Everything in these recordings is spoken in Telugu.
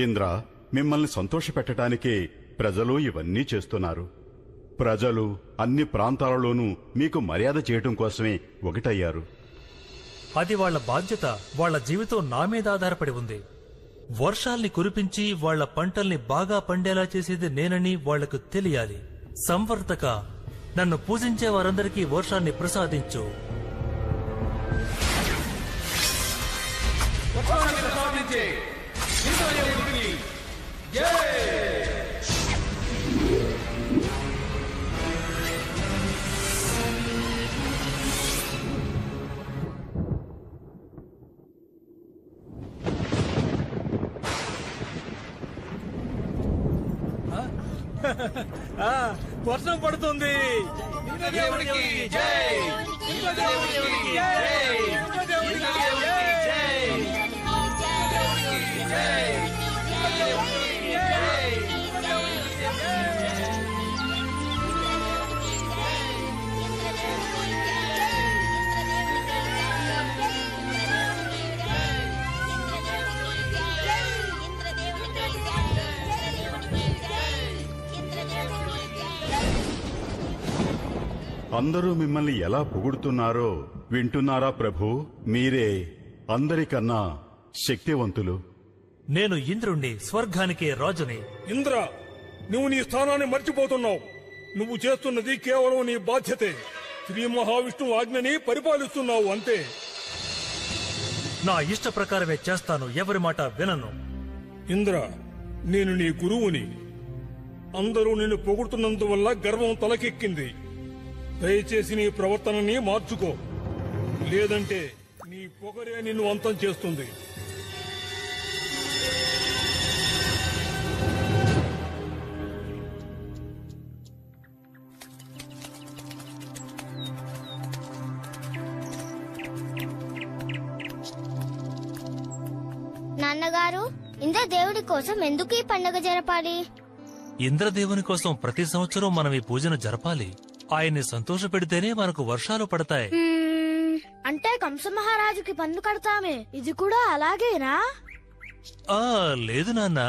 ఇంద్ర, మిమ్మల్ని సంతోషపెట్టడానికే ప్రజలు ఇవన్నీ చేస్తున్నారు. ప్రజలు అన్ని ప్రాంతాలలోనూ మీకు మర్యాద చేయటం కోసమే ఒకటయ్యారు. అది వాళ్ల బాధ్యత. వాళ్ల జీవితం నా మీద ఆధారపడి ఉంది. వర్షాల్ని కురిపించి వాళ్ల పంటల్ని బాగా పండేలా చేసేది నేనని వాళ్లకు తెలియాలి. సంవర్తక, నన్ను పూజించే వారందరికీ వర్షాన్ని ప్రసాదించు. వర్షం పడుతుంది. అందరూ మిమ్మల్ని ఎలా పొగుడుతున్నారో వింటున్నారా ప్రభు? మీరే అందరికన్నా శక్తివంతులు. నేను ఇంద్రుణ్ణి, స్వర్గానికే రాజుని. ఇంద్ర, నువ్వు నీ స్థానాన్ని మర్చిపోతున్నావు. నువ్వు చేస్తున్నది కేవలం నీ బాధ్యతే. శ్రీ మహావిష్ణువు ఆజ్ఞని పరిపాలిస్తున్నావు అంతే. నా ఇష్ట ప్రకారమే చేస్తాను, ఎవరి మాట వినను. ఇంద్ర, నేను నీ గురువుని. అందరూ నిన్ను పొగుడుతున్నందువల్ల గర్వం తలకెక్కింది. దయచేసి నీ ప్రవర్తనని మార్చుకో, లేదంటే నీ పొగరే నిన్ను అంతం చేస్తుంది. నాన్నగారు, ఇంద్రదేవుడి కోసం ఎందుకు ఈ పండుగ జరపాలి? ఇంద్రదేవుని కోసం ప్రతి సంవత్సరం మనం ఈ పూజను జరపాలి. ఆయన్ని సంతోషపెడితేనే మనకు వర్షాలు పడతాయి. అంటే కంస మహారాజుకి పన్ను కడతామే, ఇది కూడా అలాగేనా? లేదు నాన్న,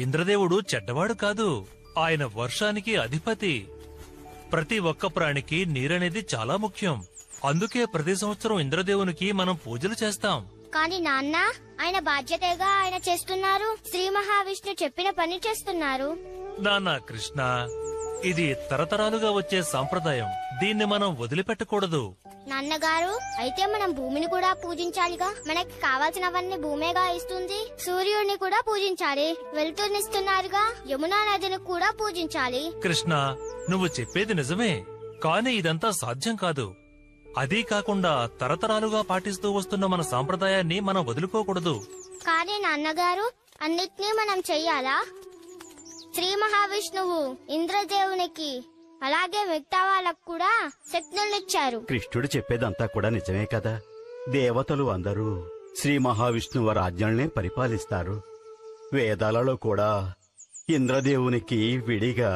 ఇంద్రదేవుడు చెడ్డవాడు కాదు. ఆయన వర్షానికి అధిపతి. ప్రతి ఒక్క ప్రాణికి నీరనేది చాలా ముఖ్యం. అందుకే ప్రతి సంవత్సరం ఇంద్రదేవునికి మనం పూజలు చేస్తాం. కానీ నాన్న, ఆయన బాధ్యతగా ఆయన చేస్తున్నారు. శ్రీ మహావిష్ణు చెప్పిన పని చేస్తున్నారు. నాన్న కృష్ణ, ఇది తరతరాలుగా వచ్చే సాంప్రదాయం. దీన్ని మనం వదిలిపెట్టకూడదు. నాన్నగారు, అయితే మనం భూమిని కూడా పూజించాలిగా. మనకి కావాల్సినవన్నీ భూమేగా ఇస్తుంది. సూర్యుడిని కూడా పూజించాలి. వెలుతురునిస్తున్నారుగా. యమునా నదిని కూడా పూజించాలి. కృష్ణ, నువ్వు చెప్పేది నిజమే, కానీ ఇదంతా సాధ్యం కాదు. అదీ కాకుండా తరతరాలుగా పాటిస్తూ వస్తున్న మన సాంప్రదాయాన్ని మనం వదులుకోకూడదు. కానీ నాన్నగారు, అన్నిటినీ మనం చెయ్యాలా? శ్రీ మహావిష్ణువు ఇంద్రదేవునికి అలాగే మిగతా వాళ్ళకు కూడా శక్తులనిచ్చారు. కృష్ణుడు చెప్పేదంతా కూడా నిజమే కదా. దేవతలు అందరూ శ్రీ మహావిష్ణువు ఆజ్ఞల్నే పరిపాలిస్తారు. వేదాలలో కూడా ఇంద్రదేవునికి విడిగా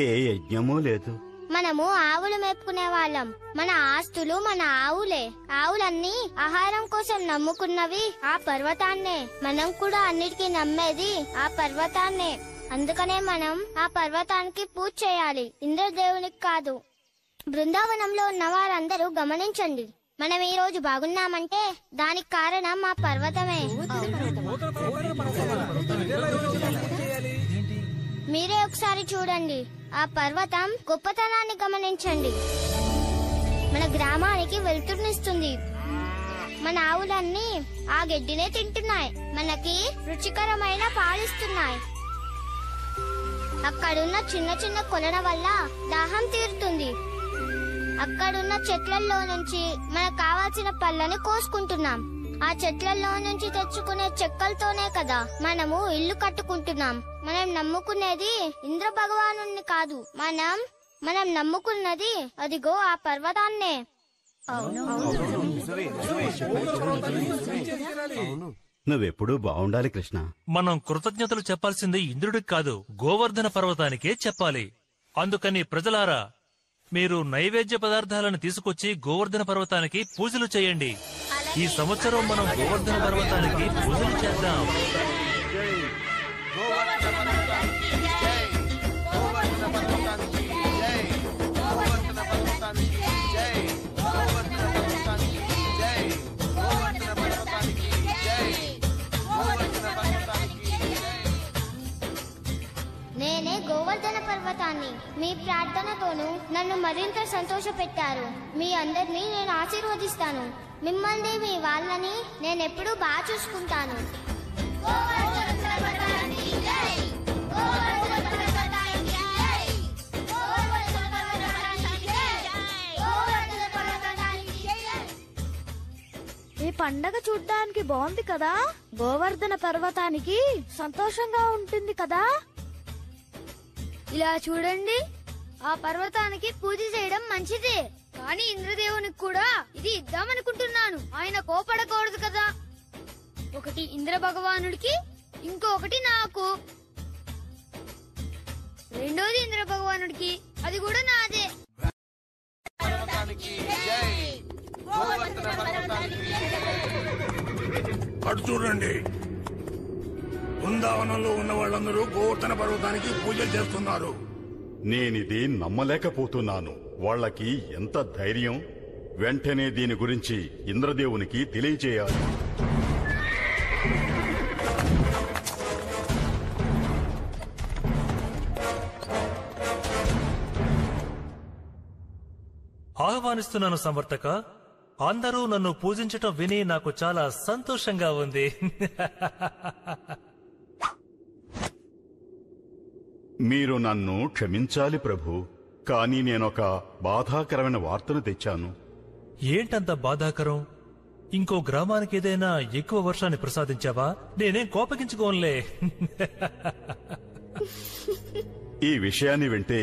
ఏ యజ్ఞమూ లేదు. మనము ఆవులు మేపుకునే వాళ్ళం. మన ఆస్తులు మన ఆవులే. ఆవులన్నీ ఆహారం కోసం నమ్ముకున్నవి ఆ పర్వతాన్నే. మనం కూడా అన్నిటికీ నమ్మేది ఆ పర్వతాన్నే. అందుకనే మనం ఆ పర్వతానికి పూజ చేయాలి, ఇంద్రదేవునికి కాదు. బృందావనంలో ఉన్న వారందరూ గమనించండి. మనం ఈ రోజు బాగున్నామంటే దానికి కారణం మా పర్వతమే. మీరే ఒకసారి చూడండి, ఆ పర్వతం గొప్పతనాన్ని గమనించండి. మన గ్రామానికి వెలుతురునిస్తుంది. మన ఆవులన్నీ ఆ గడ్డినే తింటున్నాయి. మనకి రుచికరమైన పాలిస్తున్నాయి. అక్కడున్న చిన్న చిన్న కొలల వల్ల దాహం తీరుతుంది. అక్కడున్న చెట్లల్లో నుంచి మనకు కావాల్సిన పళ్ళని కోసుకుంటున్నాం. ఆ చెట్లలో నుంచి తెచ్చుకునే చెక్కలతోనే కదా మనము ఇల్లు కట్టుకుంటున్నాం. మనం నమ్ముకునేది ఇంద్ర భగవానుణ్ణి కాదు, మనం నమ్ముకున్నది అదిగో ఆ పర్వతాన్నే. నువ్వెప్పుడూ బాగుండాలి కృష్ణ. మనం కృతజ్ఞతలు చెప్పాల్సింది ఇంద్రుడికి కాదు, గోవర్ధన పర్వతానికే చెప్పాలి. అందుకని ప్రజలారా, మీరు నైవేద్య పదార్థాలను తీసుకొచ్చి గోవర్ధన పర్వతానికి పూజలు చేయండి. ఈ సంవత్సరం మనం గోవర్ధన పర్వతానికి పూజలు చేద్దాం. నేనే గోవర్ధన పర్వతాన్ని. మీ ప్రార్థనతోనూ నన్ను మరింత సంతోషపెట్టారు. మీ అందరినీ నేను ఆశీర్వదిస్తాను. మిమ్మల్ని మీ వాళ్ళని నేనెప్పుడూ బాగా చూసుకుంటాను. ఈ పండగ చూడ్డానికి బాగుంది కదా. గోవర్ధన పర్వతానికి సంతోషంగా ఉంటుంది కదా. ఇలా చూడండి, ఆ పర్వతానికి పూజ చేయడం మంచిదే, కానీ ఇంద్రదేవునికి కూడా ఇది ఇద్దామనుకుంటున్నాను. ఆయన కోపడకూడదు కదా. ఒకటి ఇంద్ర భగవానుడికి, ఇంకొకటి నాకు. రెండోది ఇంద్ర భగవానుడికి, అది కూడా నాదే. అటు చూడండి, బృందావనంలో ఉన్న వాళ్ళందరూ గోవర్ధన పర్వతానికి పూజలు చేస్తున్నారు. నేనిది నమ్మలేకపోతున్నాను. వాళ్ళకి ఎంత ధైర్యం! వెంటనే దీని గురించి ఇంద్రదేవునికి తెలియజేయాలి. ఆహ్వానిస్తున్నాను సంవర్తక. అందరూ నన్ను పూజించటం విని నాకు చాలా సంతోషంగా ఉంది. మీరు నన్ను క్షమించాలి ప్రభు, కానీ నేనొక బాధాకరమైన వార్తను తెచ్చాను. ఏంటంత బాధాకరం? ఇంకో గ్రామానికి ఏదైనా ఎక్కువ వర్షాన్ని ప్రసాదించావా? నేనేం కోపగించుకోనులే. ఈ విషయాన్ని వింటే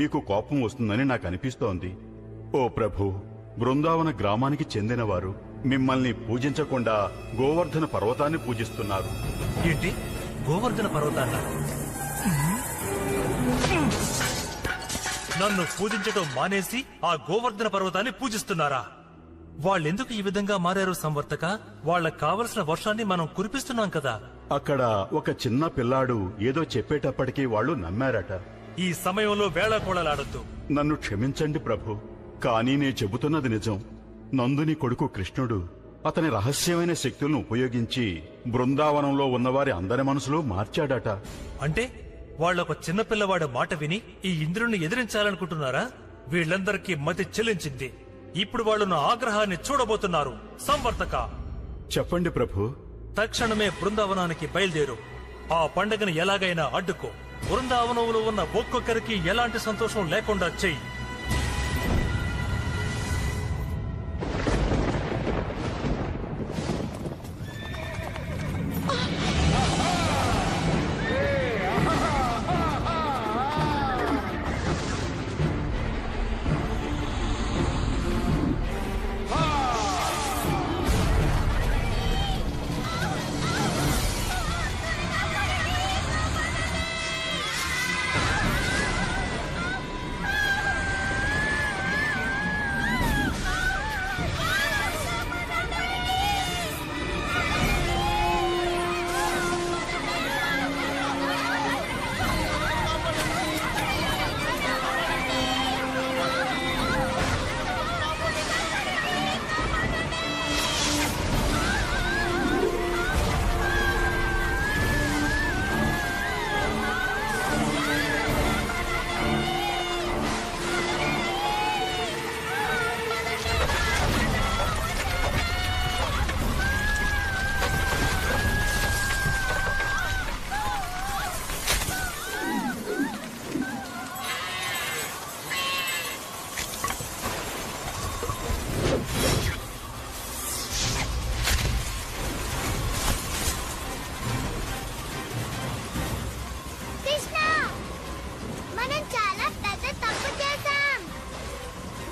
మీకు కోపం వస్తుందని నాకు అనిపిస్తోంది. ఓ ప్రభు, బృందావన గ్రామానికి చెందినవారు మిమ్మల్ని పూజించకుండా గోవర్ధన పర్వతాన్ని పూజిస్తున్నారు. ఏంటి, గోవర్ధన పర్వతాన్న? నన్ను పూజించటం మానేసి ఆ గోవర్ధన పర్వతాన్ని పూజిస్తున్నారా? వాళ్ళెందుకు ఈ విధంగా మారారు సంవర్తక? వాళ్ళకు కావలసిన వర్షాన్ని మనం కురిపిస్తున్నాం కదా. అక్కడ ఒక చిన్న పిల్లాడు ఏదో చెప్పేటప్పటికీ వాళ్ళు నమ్మారట. ఈ సమయంలో వేళాకోళలాడొద్దు. నన్ను క్షమించండి ప్రభు, కానీ నేను చెబుతున్నది నిజం. నందుని కొడుకు కృష్ణుడు అతని రహస్యమైన శక్తులను ఉపయోగించి బృందావనంలో ఉన్నవారి అందరి మనసులో మార్చాడట. అంటే వాళ్ళొక చిన్నపిల్లవాడి మాట విని ఈ ఇంద్రుణ్ణి ఎదిరించాలనుకుంటున్నారా? వీళ్ళందరికీ మతి చెల్లించింది. ఇప్పుడు వాళ్ళు నా ఆగ్రహాన్ని చూడబోతున్నారు. సంవర్తక, చెప్పండి ప్రభు. తక్షణమే బృందావనానికి బయలుదేరు. ఆ పండుగను ఎలాగైనా అడ్డుకో. బృందావనంలో ఉన్న ఒక్కొక్కరికి ఎలాంటి సంతోషం లేకుండా చెయ్యి.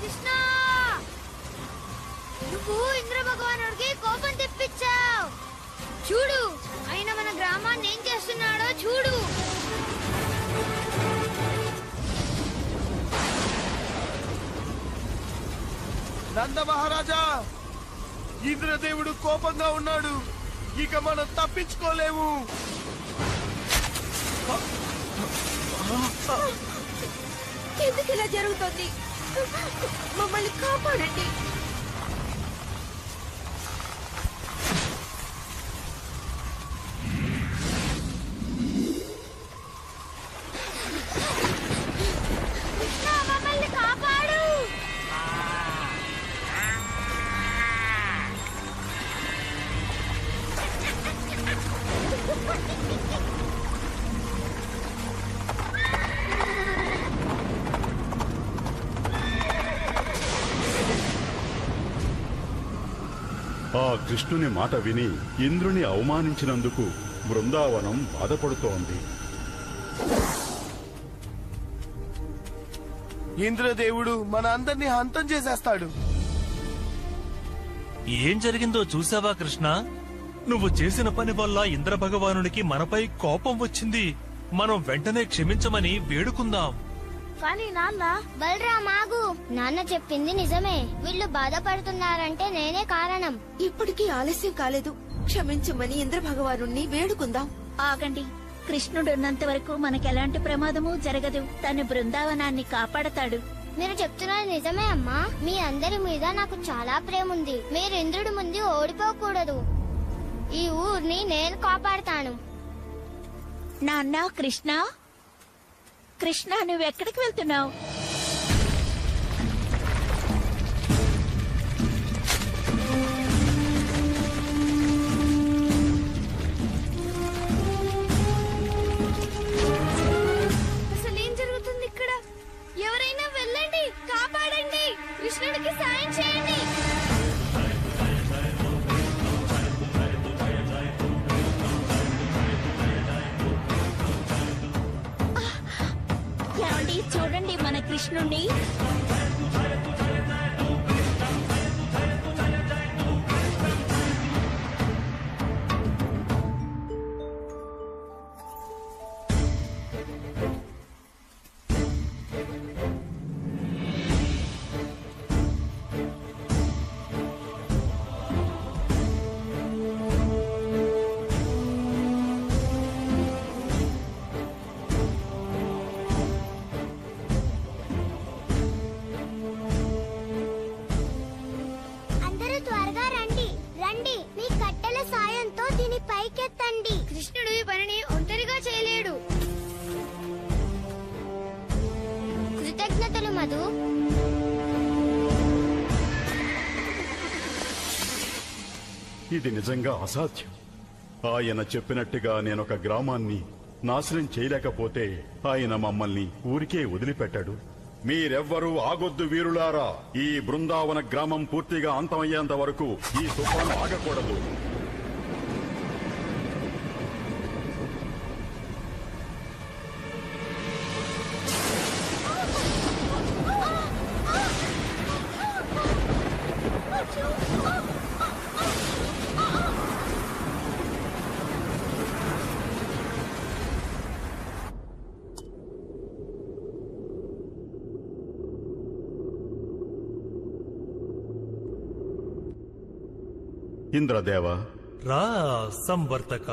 కృష్ణ, నువ్వు ఇంద్ర భగవానుడికి కోపం తెప్పించావు. చూడు ఆయన మన గ్రామాన్ని ఏం చేస్తున్నాడో చూడు. నంద మహారాజా, ఇంద్రదేవుడు కోపంగా ఉన్నాడు. ఇక మనం తప్పించుకోలేము. ఎందుకు ఇలా జరుగుతుంది? మమ్మల్ని కాపాడండి. మమ్మల్ని కాపాడు. ఆ కృష్ణుని మాట విని ఇంద్రుని అవమానించినందుకు బృందావనం బాధపడుతోంది. ఇంద్రదేవుడు మన అందరినీ హంతం చేసేస్తాడు. ఏం జరిగిందో చూసావా కృష్ణ? నువ్వు చేసిన పని వల్ల ఇంద్ర భగవానుడికి మనపై కోపం వచ్చింది. మనం వెంటనే క్షమించమని వేడుకుందాం. కానీ నాన్న, బలరాం ఆగు. నాన్న చెప్పింది నిజమే. వీళ్ళు బాధపడుతున్నారంటే నేనే కారణం. ఇప్పటికీ ఆలస్యం కాలేదు. క్షమించమని ఇంద్ర భగవానుణ్ణి వేడుకుందాం. ఆగండి. కృష్ణుడున్నంత వరకు మనకెలాంటి ప్రమాదము జరగదు. తను బృందావనాన్ని కాపాడతాడు. మీరు చెప్తున్నది నిజమే అమ్మా. మీ అందరి మీద నాకు చాలా ప్రేమ ఉంది. మీరు ఇంద్రుడి ముందు ఓడిపోకూడదు. ఈ ఊరిని నేను కాపాడతాను. నాన్న, కృష్ణ, కృష్ణ, నువ్వెక్కడికి వెళ్తున్నావు? అసలేం జరుగుతుంది ఇక్కడ? ఎవరైనా వెళ్ళండి, కాపాడండి, కృష్ణుడికి సాయం చేయండి. ఏమండి, చూడండి మన కృష్ణుణ్ణి. అందరూ త్వరగా రండి. రండి, మీ కట్టెల సాయంతో దీని పైకెత్తండి. కృష్ణుడు ఈ పనిని ఒంటరిగా చేయలేడు. కృతజ్ఞతలు మధు. ఇది నిజంగా అసాధ్యం. ఆయన చెప్పినట్టుగా నేనొక గ్రామాన్ని నాశనం చేయలేకపోతే ఆయన మమ్మల్ని ఊరికే వదిలిపెట్టాడు. మీరెవ్వరూ ఆగొద్దు వీరులారా. ఈ బృందావన గ్రామం పూర్తిగా అంతమయ్యేంత వరకు ఈ తుఫాను ఆగకూడదు. ఇంద్రదేవ, రా సంవర్తక,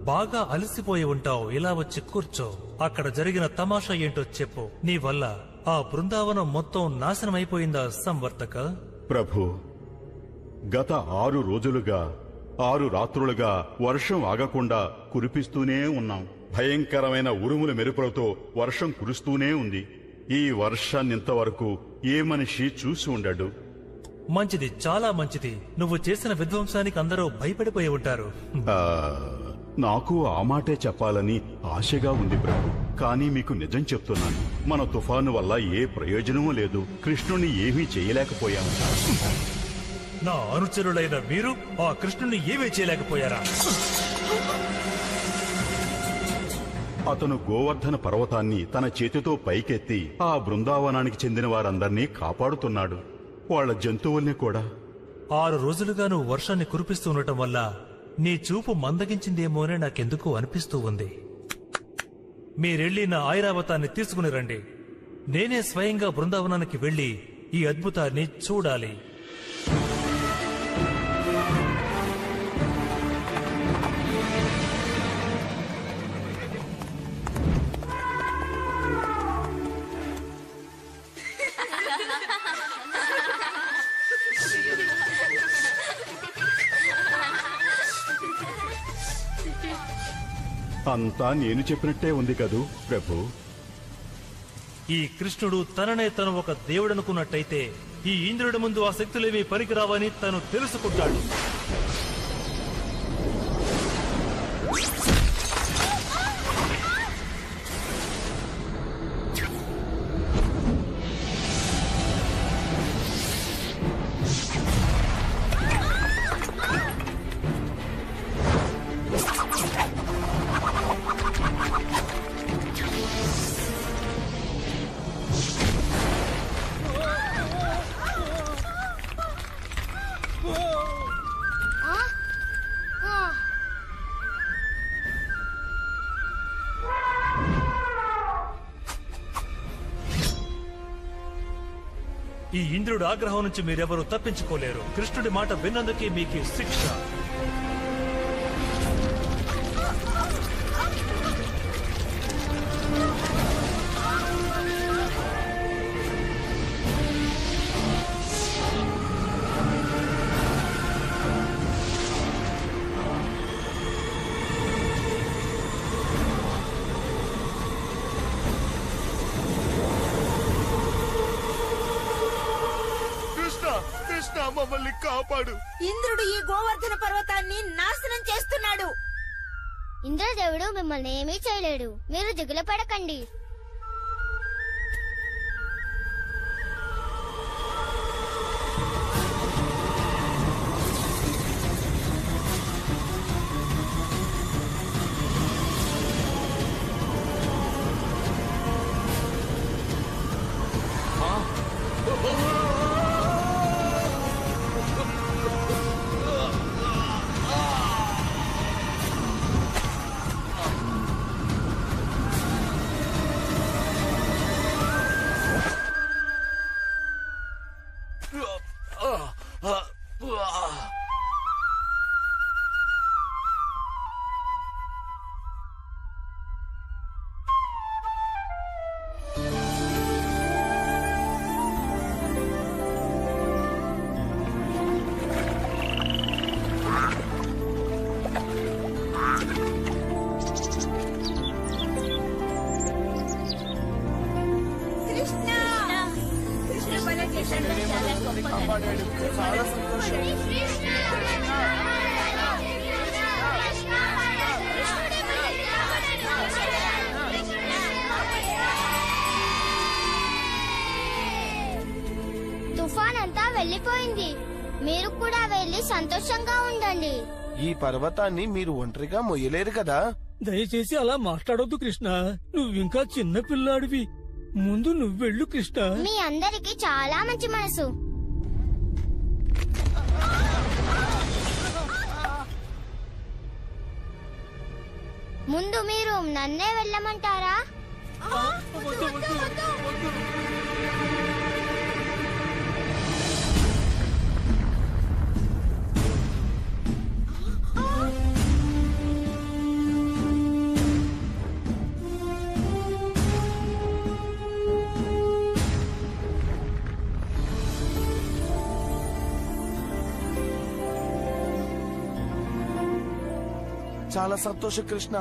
బాగా అలసిపోయి ఉంటావు. ఇలా వచ్చి కూర్చో. అక్కడ జరిగిన తమాషా ఏంటో చెప్పు. నీ వల్ల ఆ బృందావనం మొత్తం నాశనమైపోయిందా సంవర్తక? ప్రభు, గత 6 రోజులుగా 6 రాత్రులుగా వర్షం ఆగకుండా కురిపిస్తూనే ఉన్నాం. భయంకరమైన ఉరుముల మెరుపులతో వర్షం కురుస్తూనే ఉంది. ఈ వర్షాన్నింతవరకు ఏ మనిషి చూసి ఉండడు. మంచిది, చాలా మంచిది. నువ్వు చేసిన విధ్వంసానికి అందరూ భయపడిపోయి ఉంటారు. నాకు ఆ మాటే చెప్పాలని ఆశగా ఉంది ప్రభు. కానీ మీకు నిజం చెప్తున్నాను, మన తుఫాను వల్ల ఏ ప్రయోజనమూ లేదు. కృష్ణుని ఏమీ చేయలేకపోయాము. నా అనుచరులైన మీరు ఆ కృష్ణుని ఏమీ చేయలేకపోయారా? అతను గోవర్ధన పర్వతాన్ని తన చేతితో పైకెత్తి ఆ బృందావనానికి చెందిన వారందర్నీ కాపాడుతున్నాడు, వాళ్ళ జంతువుల్ని కూడా. 6 రోజులుగా నువ్వు వర్షాన్ని కురిపిస్తూ ఉండటం వల్ల నీ చూపు మందగించిందేమోనే నాకెందుకు అనిపిస్తూ ఉంది. మీరెళ్ళి నా ఐరావతాన్ని తీసుకుని రండి. నేనే స్వయంగా బృందావనానికి వెళ్లి ఈ అద్భుతాన్ని చూడాలి. అంతా నేను చెప్పినట్టే ఉంది కదూ ప్రభు. ఈ కృష్ణుడు తననే తను ఒక దేవుడనుకున్నట్టయితే ఈ ఇంద్రుడి ముందు ఆ శక్తులేమీ పనికిరావని తను తెలుసుకుంటాడు. ఈ ఇంద్రుడి ఆగ్రహం నుంచి మీరెవరూ తప్పించుకోలేరు. కృష్ణుడి మాట విన్నందుకే మీకు శిక్ష. కృష్ణ, మమ్మల్ని కాపాడు. ఇంద్రుడు ఈ గోవర్ధన పర్వతాన్ని నాశనం చేస్తున్నాడు. ఇంద్రదేవుడు మిమ్మల్ని ఏమీ చేయలేడు, మీరు దిగులు పడకండి. చాలా సంతోషం. తుఫాన్ అంతా వెళ్ళిపోయింది, మీరు కూడా వెళ్ళి సంతోషంగా ఉండండి. ఈ పర్వతాన్ని మీరు ఒంటరిగా మొయ్యలేరు కదా. దయచేసి అలా మాట్లాడొద్దు కృష్ణ, నువ్వింకా చిన్న పిల్లాడివి. ముందు నువ్వెళ్ళు కృష్ణ. మీ అందరికి చాలా మంచి మనసు. ముందు మీరు నన్నే వెళ్ళమంటారా? చాలా సంతోషం కృష్ణ,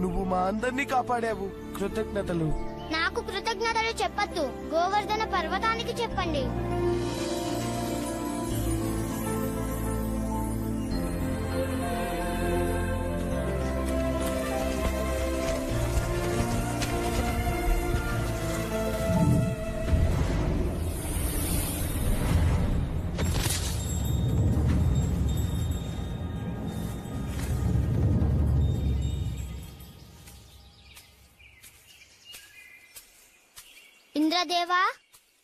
నువ్వు మా అందరినీ కాపాడావు. కృతజ్ఞతలు. నాకు కృతజ్ఞతలు చెప్పొద్దు, గోవర్ధన పర్వతానికి చెప్పండి. ఇంద్రదేవా,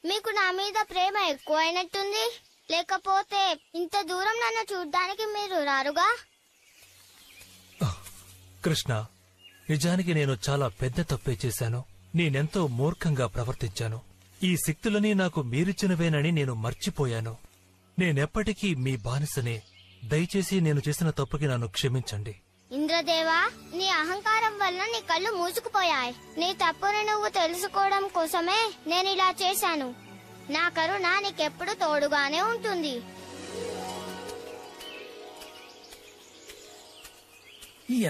మీకు నా మీద ప్రేమ ఎక్కువైనట్టుంది. లేకపోతే ఇంత దూరం నన్ను చూడ్డానికి మీరు రారుగా? కృష్ణ, నిజానికి నేను చాలా పెద్ద తప్పే చేశాను. నేనెంతో మూర్ఖంగా ప్రవర్తించాను. ఈ శక్తులని నాకు మీరిచ్చినవేనని నేను మర్చిపోయాను. నేనెప్పటికీ మీ బానిసనే. దయచేసి నేను చేసిన తప్పుకి నన్ను క్షమించండి. ఇంద్రదేవా, నీ అహంకారం వల్ల నీ కళ్ళు మూసుకుపోయాయి. నీ తప్పుని నువ్వు తెలుసుకోవడం కోసమే నేను ఇలా చేశాను. నా కరుణ నీకెప్పుడు తోడుగానే ఉంటుంది.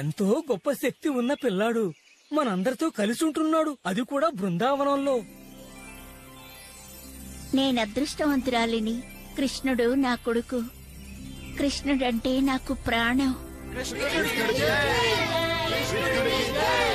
ఎంతో గొప్ప శక్తి ఉన్న పిల్లాడు మనందరితో కలిసి ఉంటున్నాడు, అది కూడా బృందావనంలో. నేనదృష్టవంతురాలిని. కృష్ణుడు నా కొడుకు. కృష్ణుడంటే నాకు ప్రాణం. కృష్ణుడికి జై! కృష్ణుడికి జై!